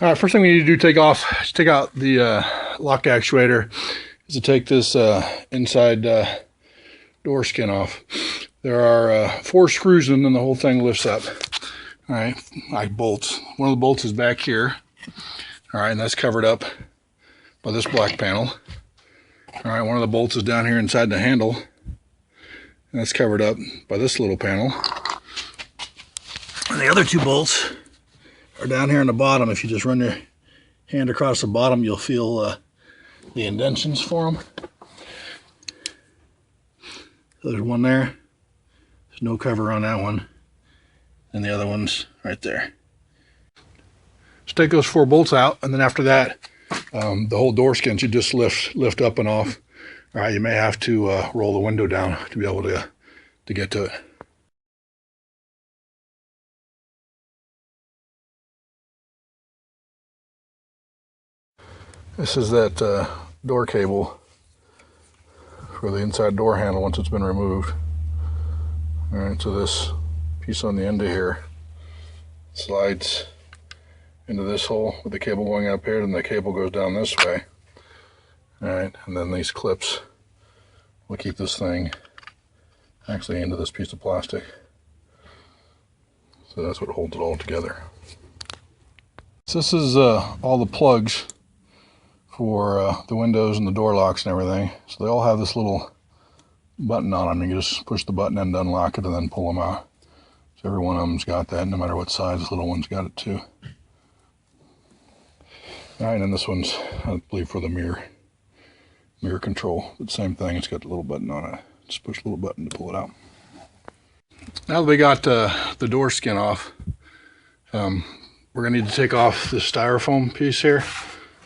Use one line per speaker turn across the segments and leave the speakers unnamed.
All right, first thing we need to do take out the lock actuator is to take this inside door skin off. There are 4 screws and then the whole thing lifts up. All right, like bolts. One of the bolts is back here. All right, and that's covered up by this black panel. All right, one of the bolts is down here inside the handle, and that's covered up by this little panel. And the other 2 bolts are down here on the bottom. If you just run your hand across the bottom, you'll feel the indentions for them. So there's one there. There's no cover on that one. And the other one's right there. Just take those 4 bolts out, and then after that, the whole door skin should just lift up and off. All right, you may have to roll the window down to be able to get to it. This is that door cable for the inside door handle once it's been removed. All right, so this piece on the end of here slides into this hole with the cable going up here, and the cable goes down this way. All right, and then these clips will keep this thing actually into this piece of plastic. So that's what holds it all together. So this is all the plugs for the windows and the door locks and everything. So they all have this little button on them. You can just push the button and unlock it and then pull them out. So every one of them's got that, no matter what size. This little one's got it too. All right, and then this one's, I believe, for the mirror control. But same thing, it's got a little button on it. Just push a little button to pull it out. Now that we got the door skin off, we're gonna need to take off this styrofoam piece here.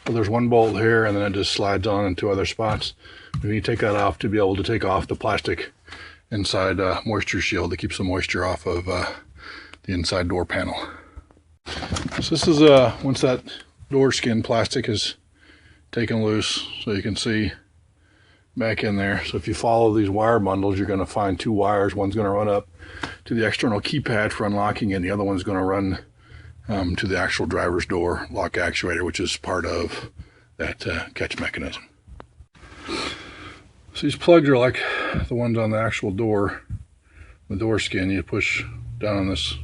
So there's one bolt here, and then it just slides on in 2 other spots. We need to take that off to be able to take off the plastic inside moisture shield that keeps the moisture off of the inside door panel. So this is once that door skin plastic is taken loose, so you can see back in there. So if you follow these wire bundles, you're going to find 2 wires. One's going to run up to the external keypad for unlocking it, and the other one's going to run to the actual driver's door lock actuator, which is part of that catch mechanism. So these plugs are like the ones on the actual door, the door skin. You push down on this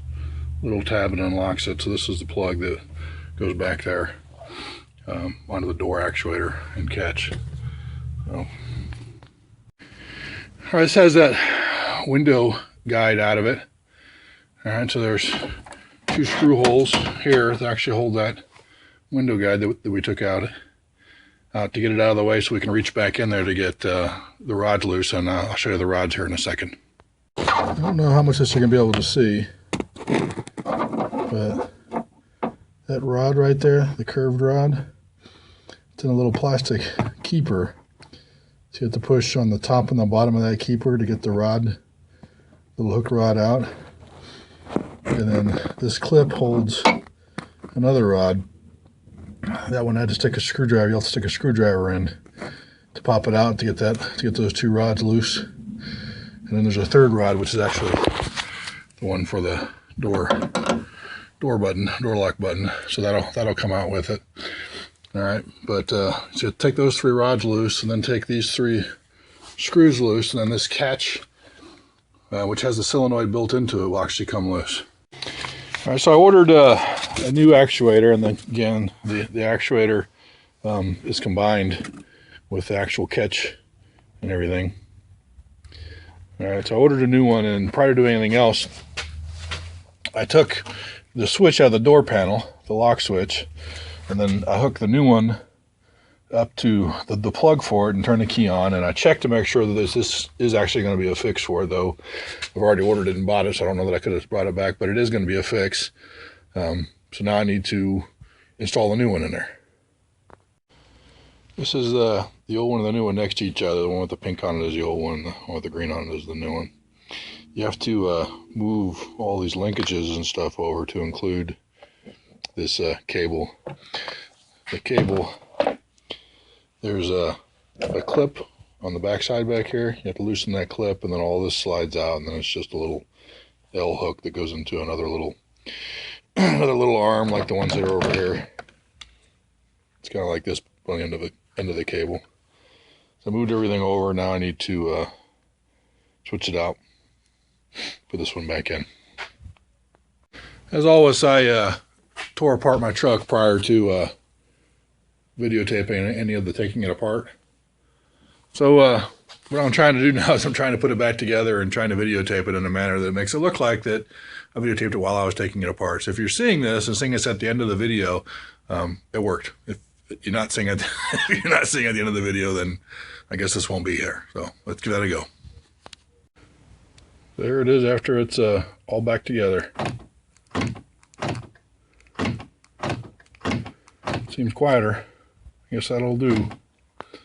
little tab and unlocks it. So this is the plug that goes back there onto the door actuator and catch. So, all right, this has that window guide out of it. All right, so there's 2 screw holes here that actually hold that window guide that we took out to get it out of the way, so we can reach back in there to get the rods loose, and I'll show you the rods here in a second. I don't know how much this you're going to be able to see, but that rod right there, the curved rod, it's in a little plastic keeper. So you have to push on the top and the bottom of that keeper to get the rod, little hook rod out. And then this clip holds another rod. That one I had to stick a screwdriver. You'll have to stick a screwdriver in to pop it out to get those 2 rods loose. And then there's a 3rd rod, which is actually the one for the door lock button. So that'll come out with it. All right, but so take those 3 rods loose, and then take these 3 screws loose, and then this catch, which has the solenoid built into it, will actually come loose. All right, so I ordered a new actuator, and then again, the actuator is combined with the actual catch and everything. All right, so I ordered a new one, and prior to doing anything else, I took the switch out of the door panel, the lock switch, and then I hooked the new one up to the plug for it and turned the key on, and I checked to make sure that this is actually going to be a fix for it, though I've already ordered it and bought it, so I don't know that I could have brought it back, but it is going to be a fix. So now I need to install the new one in there. This is the old one and the new one next to each other. The one with the pink on it is the old one, the one with the green on it is the new one. You have to move all these linkages and stuff over to include this cable. The cable, there's a clip on the back side back here. You have to loosen that clip, and then all this slides out, and then it's just a little L hook that goes into another little arm like the ones that are over here. It's kind of like this on the end of the cable. So I moved everything over. Now I need to switch it out. Put this one back in. As always, I tore apart my truck prior to videotaping any of the taking it apart. So what I'm trying to do now is I'm trying to put it back together and trying to videotape it in a manner that makes it look like that I videotaped it while I was taking it apart. So if you're seeing this and seeing this at the end of the video, it worked. If you're not seeing it, if you're not seeing it at the end of the video, then I guess this won't be here. So let's give that a go. There it is after it's all back together. Seems quieter. I guess that'll do.